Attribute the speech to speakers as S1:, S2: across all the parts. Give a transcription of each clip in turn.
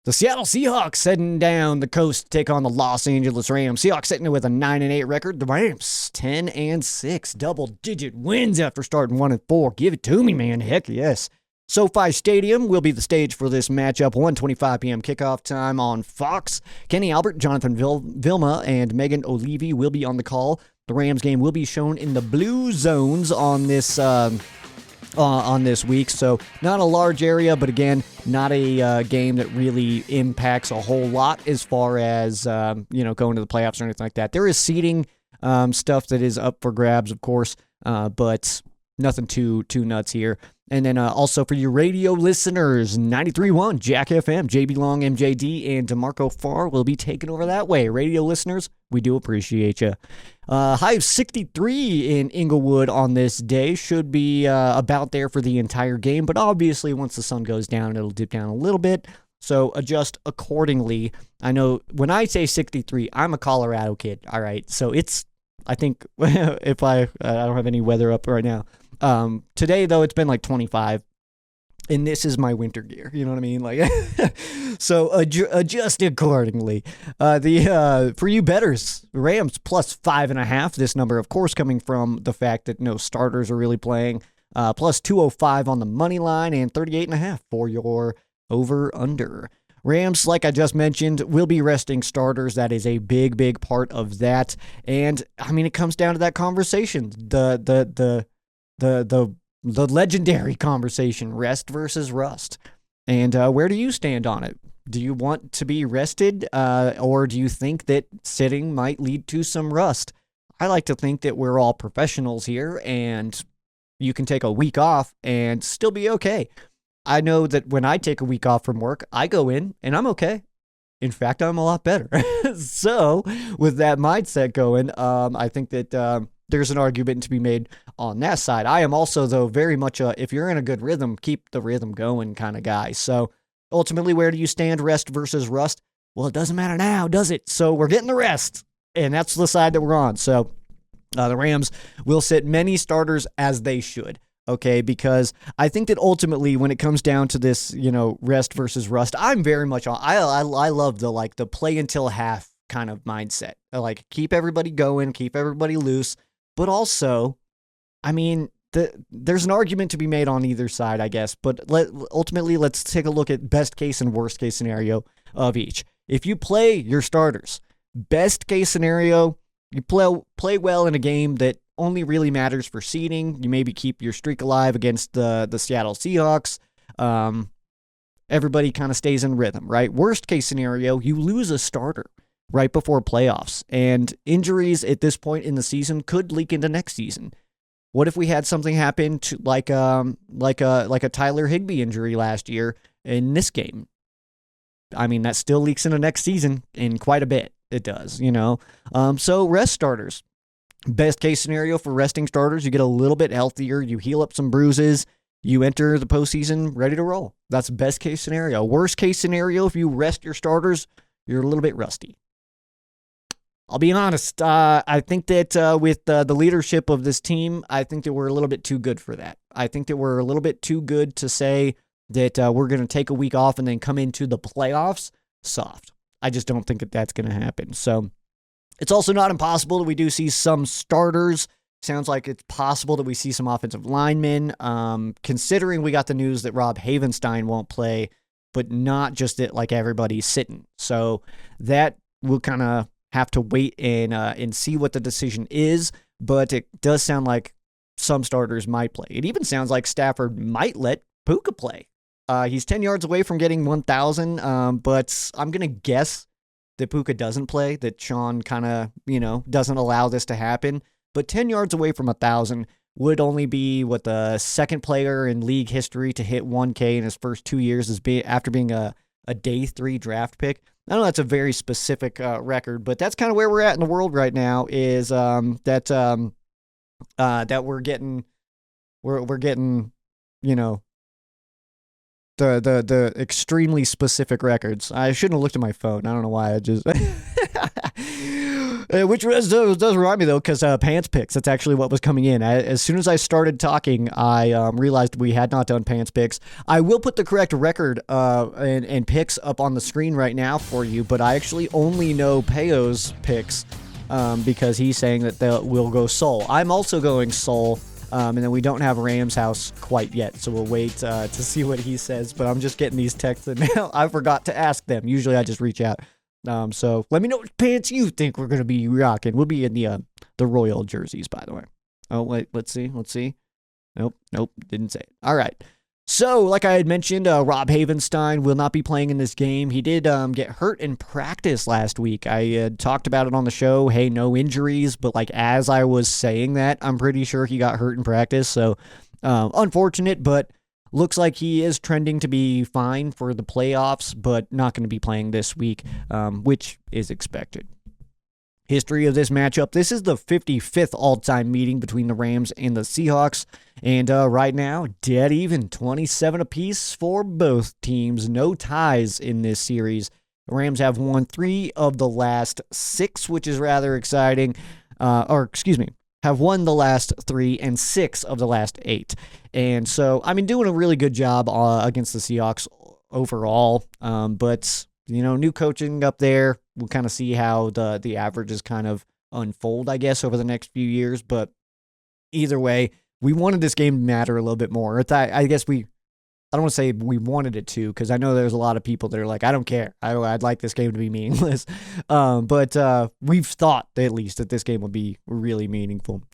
S1: The Seattle Seahawks heading down the coast to take on the Los Angeles Rams. Seahawks sitting with a 9-8 record. The Rams 10-6, double-digit wins after starting 1-4. Give it to me, man. Heck yes. SoFi Stadium will be the stage for this matchup. 1:25 p.m. kickoff time on Fox. Kenny Albert, Jonathan Vilma, and Megan O'Leary will be on the call. The Rams game will be shown in the blue zones on this week, so not a large area, but again, not a game that really impacts a whole lot as far as going to the playoffs or anything like that. There is seeding stuff that is up for grabs, of course, but nothing too nuts here. And then also for your radio listeners, 93.1 Jack FM, JB Long, MJD, and DeMarco Farr will be taking over that way. Radio listeners, we do appreciate you. High of 63 in Inglewood on this day. Should be about there for the entire game, but obviously once the sun goes down, it'll dip down a little bit. So adjust accordingly. I know when I say 63, I'm a Colorado kid. All right, so I think if I don't have any weather up right now. Today though, it's been like 25, and this is my winter gear. You know what I mean? Like, so adjust accordingly. For you bettors, Rams plus 5.5. This number, of course, coming from the fact that no starters are really playing. Plus 205 on the money line and 38.5 for your over/under. Rams, like I just mentioned, will be resting starters. That is a big part of that. And I mean, it comes down to that conversation. The legendary conversation, rest versus rust. And where do you stand on it? Do you want to be rested, or do you think that sitting might lead to some rust? I like to think that we're all professionals here, and you can take a week off and still be okay. I know that when I take a week off from work, I go in and I'm okay. In fact, I'm a lot better. So with that mindset going, I think that there's an argument to be made on that side. I am also, though, very much if you're in a good rhythm, keep the rhythm going kind of guy. So ultimately, where do you stand, rest versus rust? Well, it doesn't matter now, does it? So we're getting the rest, and that's the side that we're on. So the Rams will sit many starters as they should. Okay, because I think that ultimately when it comes down to this, rest versus rust, I'm very much on. I love the play until half kind of mindset. I like keep everybody going, keep everybody loose, but also, I mean, there's an argument to be made on either side, I guess. But ultimately, let's take a look at best case and worst case scenario of each. If you play your starters, best case scenario, you play well in a game that only really matters for seeding. You maybe keep your streak alive against the Seattle Seahawks. Everybody kind of stays in rhythm, right? Worst case scenario, you lose a starter right before playoffs, and injuries at this point in the season could leak into next season. What if we had something happen to like a Tyler Higbee injury last year in this game? I mean, that still leaks into next season in quite a bit. It does, So rest starters. Best case scenario for resting starters, you get a little bit healthier, you heal up some bruises, you enter the postseason ready to roll. That's best case scenario. Worst case scenario, if you rest your starters, you're a little bit rusty. I'll be honest, I think that with the leadership of this team, I think that we're a little bit too good for that. I think that we're a little bit too good to say that we're going to take a week off and then come into the playoffs soft. I just don't think that that's going to happen. So it's also not impossible that we do see some starters. Sounds like it's possible that we see some offensive linemen, considering we got the news that Rob Havenstein won't play, but not just that like everybody's sitting. So that will kind of have to wait and see what the decision is, but it does sound like some starters might play. It even sounds like Stafford might let Puka play. He's 10 yards away from getting 1,000, but I'm going to guess that Puka doesn't play, that Sean kind of, doesn't allow this to happen. But 10 yards away from 1,000 would only be what the second player in league history to hit 1K in his first 2 years after being a day 3 draft pick. I know that's a very specific record, but that's kind of where we're at in the world right now. Is that we're getting the extremely specific records. I shouldn't have looked at my phone. I don't know why. I just which does remind me though, because pants picks. That's actually what was coming in. As soon as I started talking, I realized we had not done pants picks. I will put the correct record and picks up on the screen right now for you, but I actually only know Peo's picks because he's saying that we'll go Soul. I'm also going Soul. And then we don't have Rams house quite yet, so we'll wait to see what he says. But I'm just getting these texts, and now I forgot to ask them. Usually I just reach out. So let me know what pants you think we're going to be rocking. We'll be in the Royal jerseys, by the way. Oh, wait, let's see. Nope, didn't say it. All right. So, like I had mentioned, Rob Havenstein will not be playing in this game. He did get hurt in practice last week. I had talked about it on the show. Hey, no injuries. But like as I was saying that, I'm pretty sure he got hurt in practice. So, unfortunate, but looks like he is trending to be fine for the playoffs, but not going to be playing this week, which is expected. History of this matchup. This is the 55th all-time meeting between the Rams and the Seahawks. And right now, dead even, 27 apiece for both teams. No ties in this series. The Rams have won 3 of the last 6, which is rather exciting. Have won the last 3 and 6 of the last 8. And so, I mean, doing a really good job against the Seahawks overall. But, new coaching up there. We'll kind of see how the averages kind of unfold, I guess, over the next few years. But either way, we wanted this game to matter a little bit more. I guess I don't want to say we wanted it to, because I know there's a lot of people that are like, I don't care. I'd like this game to be meaningless. But we've thought, at least, that this game would be really meaningful.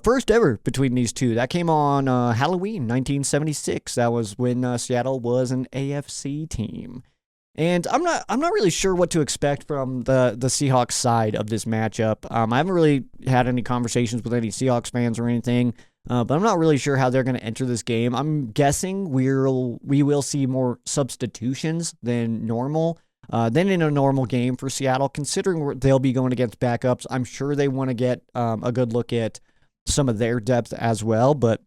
S1: First ever between these two. That came on Halloween, 1976. That was when Seattle was an AFC team. And I'm not really sure what to expect from the Seahawks side of this matchup. I haven't really had any conversations with any Seahawks fans or anything, but I'm not really sure how they're going to enter this game. I'm guessing we will see more substitutions than normal, than in a normal game for Seattle, considering they'll be going against backups. I'm sure they want to get a good look at some of their depth as well, but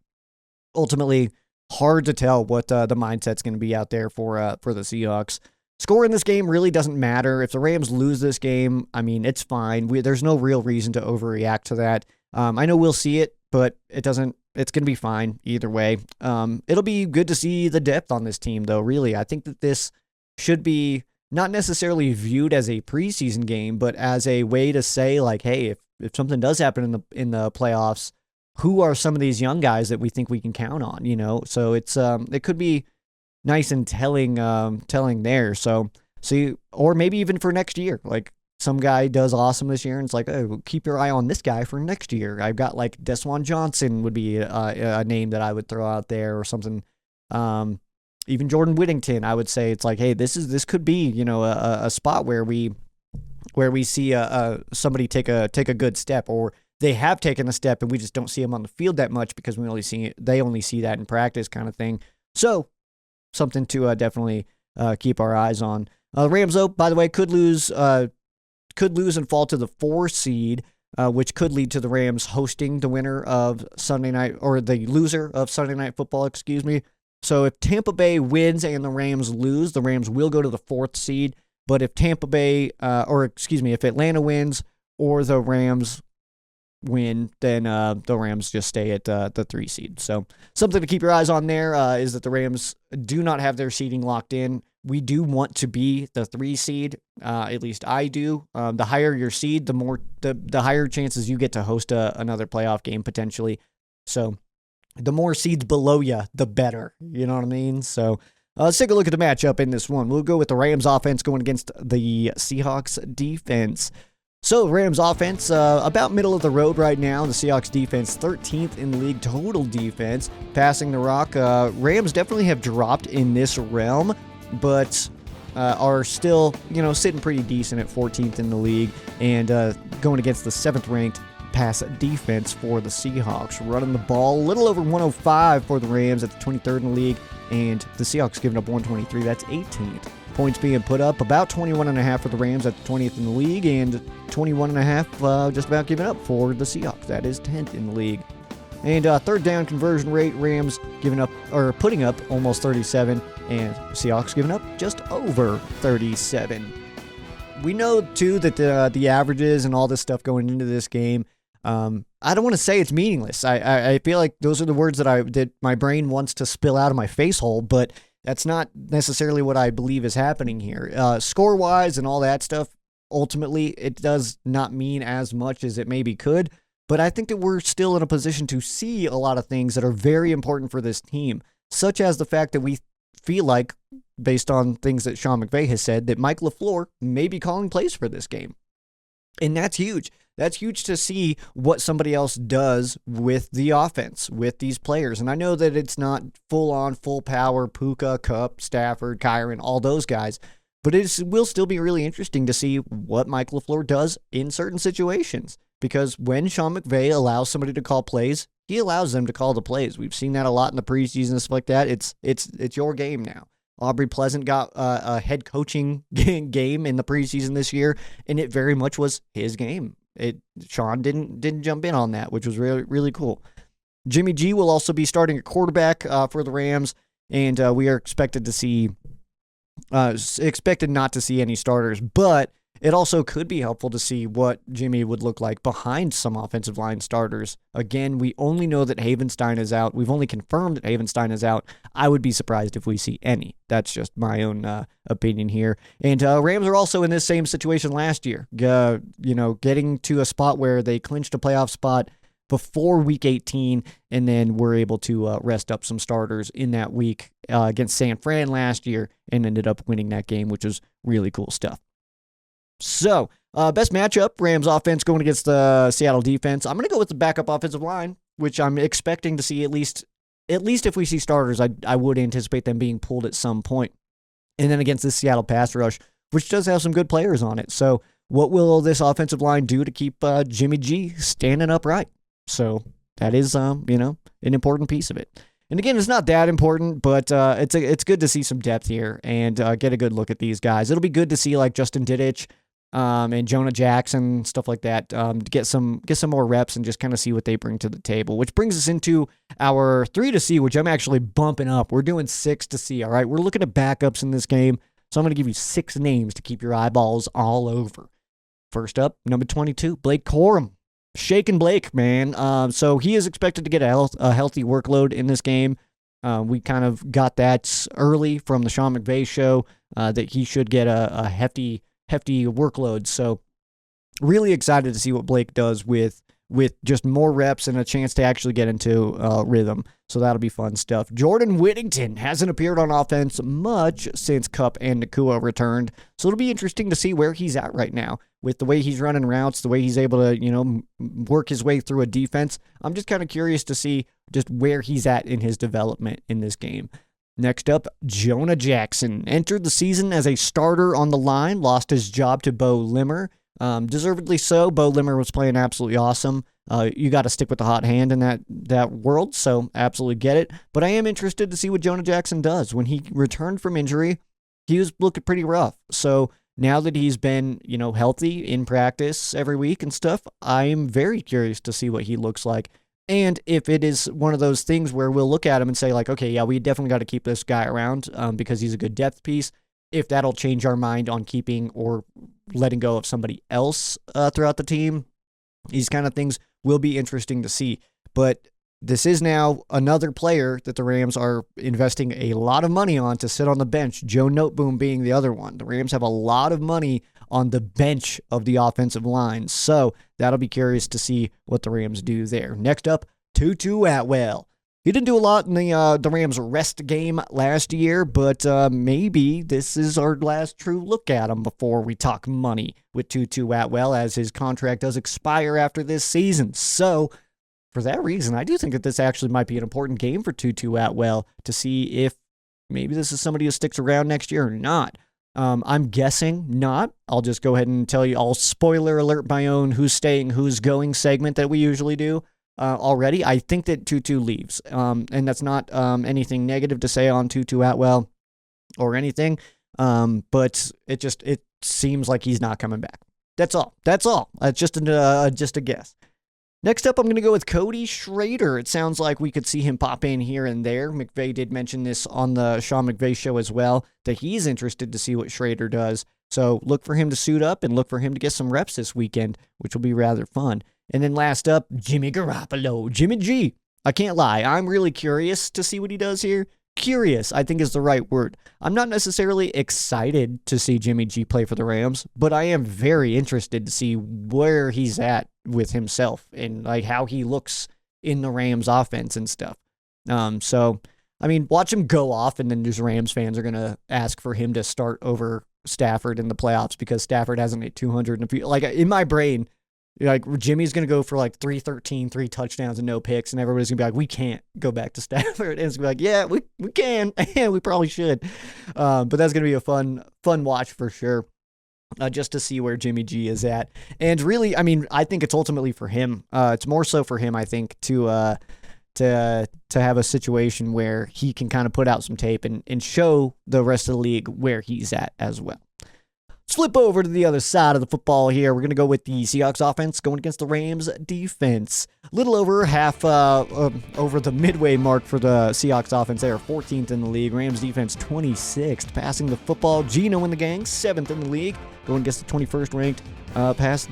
S1: ultimately, hard to tell what the mindset's going to be out there for the Seahawks. Score in this game really doesn't matter. If the Rams lose this game, I mean, it's fine. There's no real reason to overreact to that. I know we'll see it, but it's going to be fine either way. It'll be good to see the depth on this team, though, really. I think that this should be not necessarily viewed as a preseason game, but as a way to say, like, hey, if something does happen in the playoffs, who are some of these young guys that we think we can count on, So it could be nice and telling there. So see, or maybe even for next year, like some guy does awesome this year and it's like, oh, keep your eye on this guy for next year. I've got like Deshaun Johnson would be a name that I would throw out there or something. Even Jordan Whittington, I would say it's like, hey, this could be, a spot where we see somebody take a good step, or they have taken a step and we just don't see them on the field that much because they only see that in practice kind of thing. So something to definitely keep our eyes on. Rams, though, by the way, could lose and fall to the 4 seed, which could lead to the Rams hosting the winner of Sunday night, or the loser of Sunday Night Football, excuse me. So if Tampa Bay wins and the Rams lose, the Rams will go to the 4th seed. But if if Atlanta wins or the Rams win, then the Rams just stay at the 3 seed. So something to keep your eyes on there is that the Rams do not have their seeding locked in. We do want to be the 3 seed, at least I do. The higher your seed, the higher chances you get to host another playoff game potentially. So the more seeds below you, the better. You know what I mean? So let's take a look at the matchup in this one. We'll go with the Rams offense going against the Seahawks defense. So, Rams offense, about middle of the road right now. The Seahawks defense, 13th in the league total defense. Passing the rock, Rams definitely have dropped in this realm, but are still, sitting pretty decent at 14th in the league and going against the 7th-ranked pass defense for the Seahawks. Running the ball a little over 105 for the Rams at the 23rd in the league, and the Seahawks giving up 123. That's 18th. Points being put up about 21.5 for the Rams at the 20th in the league, and 21.5 just about giving up for the Seahawks. That is 10th in the league. And third down conversion rate, Rams putting up almost 37, and Seahawks giving up just over 37. We know, too, that the averages and all this stuff going into this game, I don't want to say it's meaningless. I feel like those are the words that my brain wants to spill out of my face hole, but that's not necessarily what I believe is happening here. Score-wise and all that stuff, ultimately, it does not mean as much as it maybe could, but I think that we're still in a position to see a lot of things that are very important for this team, such as the fact that we feel like, based on things that Sean McVay has said, that Mike LaFleur may be calling plays for this game. And that's huge. That's huge to see what somebody else does with the offense, with these players. And I know that it's not full-on, full power, Puka, Kupp, Stafford, Kyron, all those guys, but it will still be really interesting to see what Mike LaFleur does in certain situations. Because when Sean McVay allows somebody to call plays, he allows them to call the plays. We've seen that a lot in the preseason and stuff like that. It's your game now. Aubrey Pleasant got a head coaching game in the preseason this year, and it very much was his game. Sean didn't jump in on that, which was really, really cool. Jimmy G will also be starting at quarterback for the Rams, and we are expected not to see any starters, but it also could be helpful to see what Jimmy would look like behind some offensive line starters. Again, we only know that Havenstein is out. We've only confirmed that Havenstein is out. I would be surprised if we see any. That's just my own opinion here. And Rams are also in this same situation last year, getting to a spot where they clinched a playoff spot before Week 18, and then were able to rest up some starters in that week against San Fran last year and ended up winning that game, which was really cool stuff. So, best matchup, Rams offense going against the Seattle defense. I'm going to go with the backup offensive line, which I'm expecting to see at least if we see starters, I would anticipate them being pulled at some point. And then against the Seattle pass rush, which does have some good players on it. So, what will this offensive line do to keep Jimmy G standing upright? So, that is, an important piece of it. And again, it's not that important, but it's good to see some depth here and get a good look at these guys. It'll be good to see like Justin Dittich and Jonah Jackson, stuff like that, to get some more reps and just kind of see what they bring to the table, which brings us into our 3 to see, which I'm actually bumping up. We're doing 6 to see, all right? We're looking at backups in this game, so I'm going to give you 6 names to keep your eyeballs all over. First up, number 22, Blake Corum. Shaking Blake, man. So he is expected to get a healthy workload in this game. We kind of got that early from the Sean McVay show that he should get a hefty workload. So really excited to see what Blake does with just more reps and a chance to actually get into rhythm. So that'll be fun stuff. Jordan Whittington hasn't appeared on offense much since Kupp and Nakua returned. So it'll be interesting to see where he's at right now with the way he's running routes, the way he's able to, work his way through a defense. I'm just kind of curious to see just where he's at in his development in this game. Next up, Jonah Jackson entered the season as a starter on the line, lost his job to Bo Limmer. Deservedly so. Bo Limmer was playing absolutely awesome. You got to stick with the hot hand in that world, so absolutely get it. But I am interested to see what Jonah Jackson does. When he returned from injury, he was looking pretty rough. So now that he's been, healthy in practice every week and stuff, I'm very curious to see what he looks like. And if it is one of those things where we'll look at him and say, like, okay, yeah, we definitely got to keep this guy around because he's a good depth piece. If that'll change our mind on keeping or letting go of somebody else throughout the team, these kind of things will be interesting to see. But this is now another player that the Rams are investing a lot of money on to sit on the bench, Joe Noteboom being the other one. The Rams have a lot of money on the bench of the offensive line, so that'll be curious to see what the Rams do there. Next up, Tutu Atwell. He didn't do a lot in the Rams rest game last year, but maybe this is our last true look at him before we talk money with Tutu Atwell, as his contract does expire after this season. So for that reason, I do think that this actually might be an important game for Tutu Atwell to see if maybe this is somebody who sticks around next year or not. I'm guessing not. I'll just go ahead and tell you, I'll spoiler alert my own who's staying, who's going segment that we usually do already. I think that Tutu leaves, and that's not anything negative to say on Tutu Atwell or anything, but it seems like he's not coming back. That's all. That's just a guess. Next up, I'm going to go with Cody Schrader. It sounds like we could see him pop in here and there. McVay did mention this on the Sean McVay show as well, that he's interested to see what Schrader does. So look for him to suit up and look for him to get some reps this weekend, which will be rather fun. And then last up, Jimmy Garoppolo, Jimmy G. I can't lie, I'm really curious to see what he does here. Curious, I think, is the right word. I'm not necessarily excited to see Jimmy G play for the Rams, but I am very interested to see where he's at with himself and like how he looks in the Rams offense and stuff. So, I mean, watch him go off, and then just Rams fans are going to ask for him to start over Stafford in the playoffs because Stafford hasn't hit 200 in a few. Like, in my brain, like, Jimmy's going to go for like 313, 3 touchdowns and no picks, and everybody's going to be like, we can't go back to Stafford. And it's going to be like, yeah, we can, and we probably should. But that's going to be a fun watch for sure, just to see where Jimmy G is at. And really, I mean, I think it's ultimately for him. It's more so for him, I think, to have a situation where he can kind of put out some tape and show the rest of the league where he's at as well. Let's flip over to the other side of the football here. We're going to go with the Seahawks offense going against the Rams defense. A little over half over the midway mark for the Seahawks offense. They are 14th in the league. Rams defense 26th. Passing the football, Geno and the gang 7th in the league. Going against the 21st ranked pass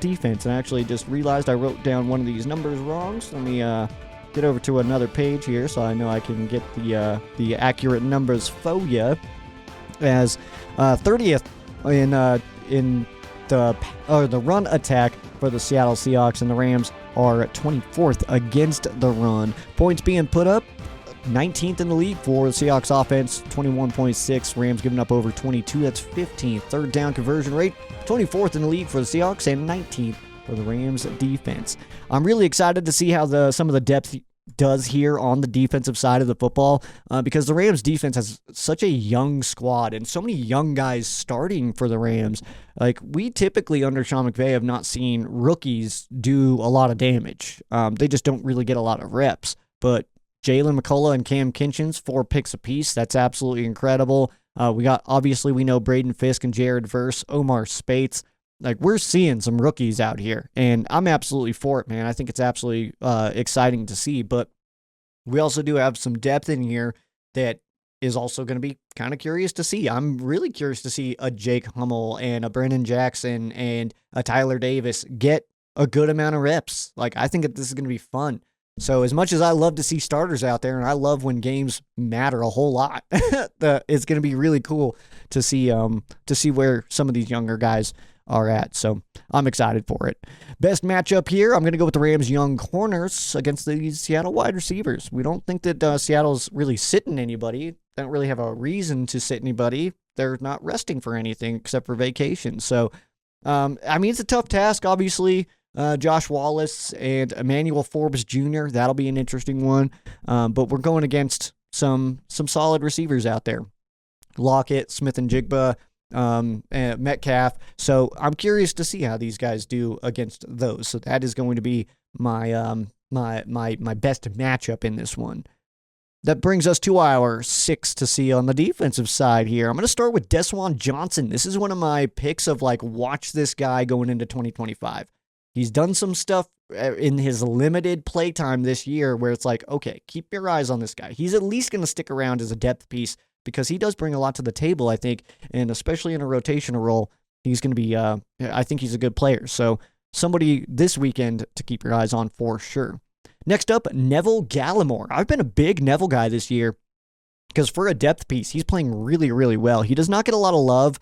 S1: defense. And I actually just realized I wrote down one of these numbers wrong. So let me get over to another page here so I know I can get the accurate numbers for you. As 30th in the run attack for the Seattle Seahawks, and the Rams are 24th against the run. Points being put up, 19th in the league for the Seahawks offense, 21.6. Rams giving up over 22. That's 15th. Third down conversion rate, 24th in the league for the Seahawks and 19th for the Rams defense. I'm really excited to see how some of the depth does here on the defensive side of the football because the Rams defense has such a young squad and so many young guys starting for the Rams. Like, we typically under Sean McVay have not seen rookies do a lot of damage. They just don't really get a lot of reps. But Jalen McCullough and Cam Kinchins, 4 picks apiece. That's absolutely incredible. We know Braden Fisk and Jared Verse, Omar Spates. Like, we're seeing some rookies out here, and I'm absolutely for it, man. I think it's absolutely exciting to see, but we also do have some depth in here that is also going to be kind of curious to see. I'm really curious to see a Jake Hummel and a Brennan Jackson and a Tyler Davis get a good amount of reps. Like, I think that this is going to be fun. So as much as I love to see starters out there, and I love when games matter a whole lot, it's going to be really cool to see where some of these younger guys are at. So I'm excited for it. Best matchup here, I'm going to go with the Rams young corners against the Seattle wide receivers. We don't think that Seattle's really sitting anybody. They don't really have a reason to sit anybody. They're not resting for anything except for vacation. So, I mean, it's a tough task, obviously. Josh Wallace and Emmanuel Forbes Jr., that'll be an interesting one. But we're going against some solid receivers out there. Lockett, Smith and Jigba, and Metcalf. So I'm curious to see how these guys do against those. So that is going to be my best matchup in this one. That brings us to our 6 to see on the defensive side here. I'm going to start with Deshaun Johnson. This is one of my picks of like, watch this guy going into 2025. He's done some stuff in his limited playtime this year where it's like, okay, keep your eyes on this guy. He's at least going to stick around as a depth piece because he does bring a lot to the table, I think, and especially in a rotational role, he's going to be, I think he's a good player. So somebody this weekend to keep your eyes on for sure. Next up, Neville Gallimore. I've been a big Neville guy this year because for a depth piece, he's playing really, really well. He does not get a lot of love,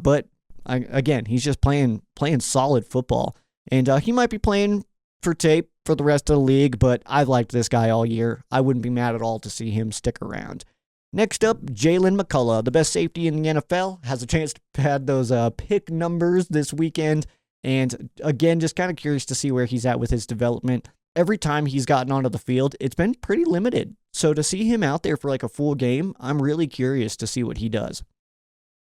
S1: but again, he's just playing solid football. And he might be playing for tape for the rest of the league, but I've liked this guy all year. I wouldn't be mad at all to see him stick around. Next up, Jalen McCullough, the best safety in the NFL, has a chance to pad those pick numbers this weekend. And again, just kind of curious to see where he's at with his development. Every time he's gotten onto the field, it's been pretty limited. So to see him out there for like a full game, I'm really curious to see what he does.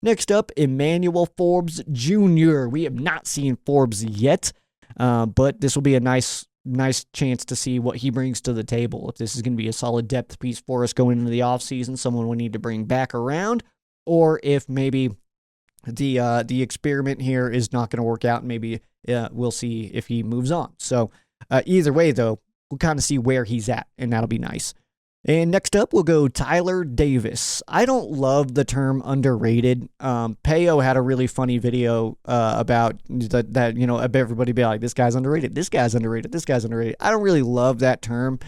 S1: Next up, Emmanuel Forbes Jr. We have not seen Forbes yet. But this will be a nice chance to see what he brings to the table. If this is going to be a solid depth piece for us going into the offseason, someone we need to bring back around, or if maybe the experiment here is not going to work out and maybe we'll see if he moves on. So either way, though, we'll kind of see where he's at, and that'll be nice. And next up, we'll go Tyler Davis. I don't love the term underrated. Peyo had a really funny video about that, everybody be like, this guy's underrated, this guy's underrated, this guy's underrated. I don't really love that term.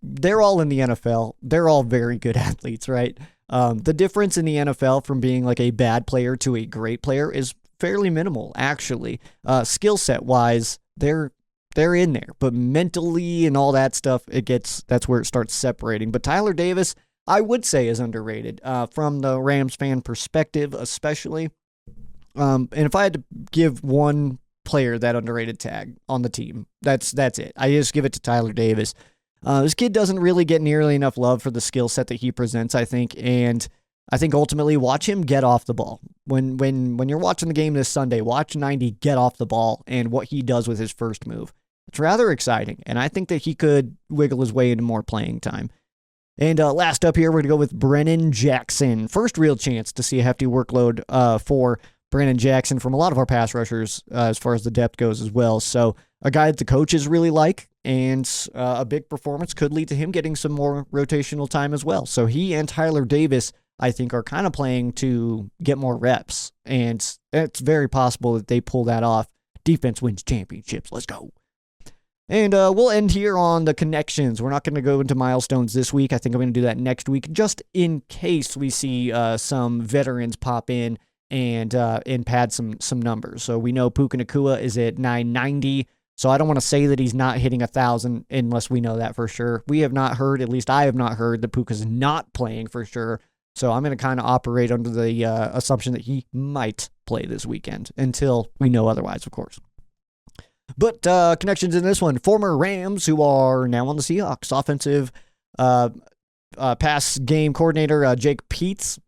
S1: They're all in the NFL. They're all very good athletes, right? The difference in the NFL from being like a bad player to a great player is fairly minimal, actually. Skill set wise, they're in there, but mentally and all that stuff, that's where it starts separating. But Tyler Davis, I would say, is underrated from the Rams fan perspective, especially. And if I had to give one player that underrated tag on the team, that's it. I just give it to Tyler Davis. This kid doesn't really get nearly enough love for the skill set that he presents, I think, and I think ultimately watch him get off the ball. When you're watching the game this Sunday, watch 90 get off the ball and what he does with his first move. It's rather exciting, and I think that he could wiggle his way into more playing time. And last up here, we're going to go with Brennan Jackson. First real chance to see a hefty workload for Brennan Jackson from a lot of our pass rushers as far as the depth goes as well. So a guy that the coaches really like, and a big performance could lead to him getting some more rotational time as well. So he and Tyler Davis, I think, are kind of playing to get more reps, and it's very possible that they pull that off. Defense wins championships. Let's go. And we'll end here on the connections. We're not going to go into milestones this week. I think I'm going to do that next week, just in case we see some veterans pop in and pad some numbers. So we know Puka Nacua is at 990. So I don't want to say that he's not hitting 1,000 unless we know that for sure. We have not heard, at least I have not heard, that Puka's not playing for sure. So I'm going to kind of operate under the assumption that he might play this weekend until we know otherwise, of course. But connections in this one, former Rams who are now on the Seahawks, offensive pass game coordinator Jake Peetz.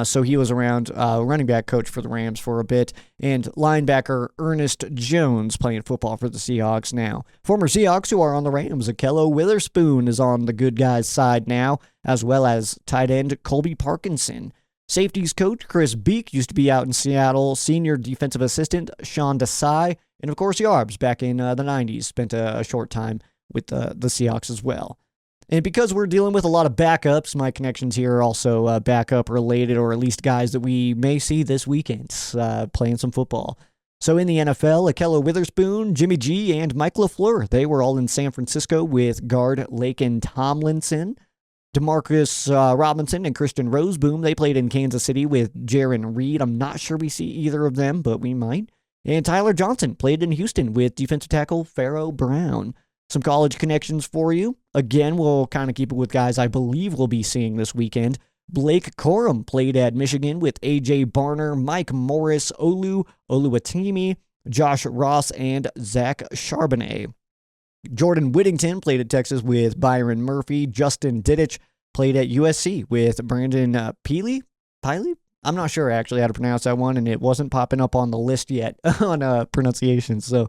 S1: So he was around running back coach for the Rams for a bit, and linebacker Ernest Jones playing football for the Seahawks now. Former Seahawks who are on the Rams, Akello Witherspoon is on the good guys' side now, as well as tight end Colby Parkinson. Safeties coach Chris Beek used to be out in Seattle. Senior defensive assistant Sean Desai. And of course, Yarbs back in the 90s spent a short time with the Seahawks as well. And because we're dealing with a lot of backups, my connections here are also backup related, or at least guys that we may see this weekend playing some football. So in the NFL, Akello Witherspoon, Jimmy G, and Mike LaFleur, they were all in San Francisco with guard Laken Tomlinson. Demarcus Robinson and Christian Roseboom, they played in Kansas City with Jaron Reed. I'm not sure we see either of them, but we might. And Tyler Johnson played in Houston with defensive tackle Pharaoh Brown. Some college connections for you. Again, we'll kind of keep it with guys I believe we'll be seeing this weekend. Blake Corum played at Michigan with A.J. Barner, Mike Morris, Oluwatimi, Josh Ross, and Zach Charbonnet. Jordan Whittington played at Texas with Byron Murphy. Justin Dittich played at USC with Brandon Piley? I'm not sure actually how to pronounce that one, and it wasn't popping up on the list yet on pronunciation, so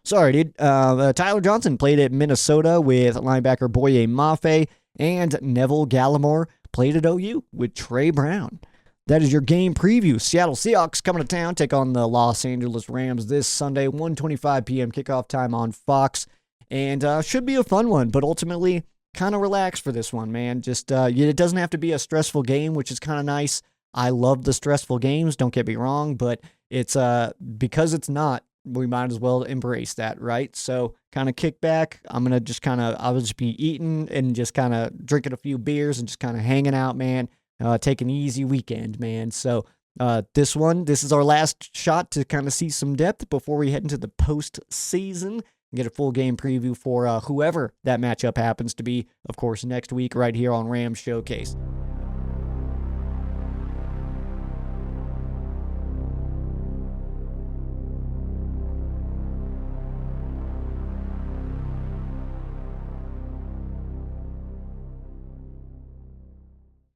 S1: sorry, dude. Tyler Johnson played at Minnesota with linebacker Boye Mafe, and Neville Gallimore played at OU with Trey Brown. That is your game preview. Seattle Seahawks coming to town, take on the Los Angeles Rams this Sunday, 1:25 p.m. kickoff time on Fox. And should be a fun one, but ultimately kind of relax for this one, man. Just it doesn't have to be a stressful game, which is kind of nice. I love the stressful games, don't get me wrong, but it's because it's not, we might as well embrace that, right? So kind of kick back. I'll just be eating and just kind of drinking a few beers and just kind of hanging out, man. Take an easy weekend, man. So this is our last shot to kind of see some depth before we head into the postseason. Get a full game preview for whoever that matchup happens to be, of course, next week right here on Rams Showcase.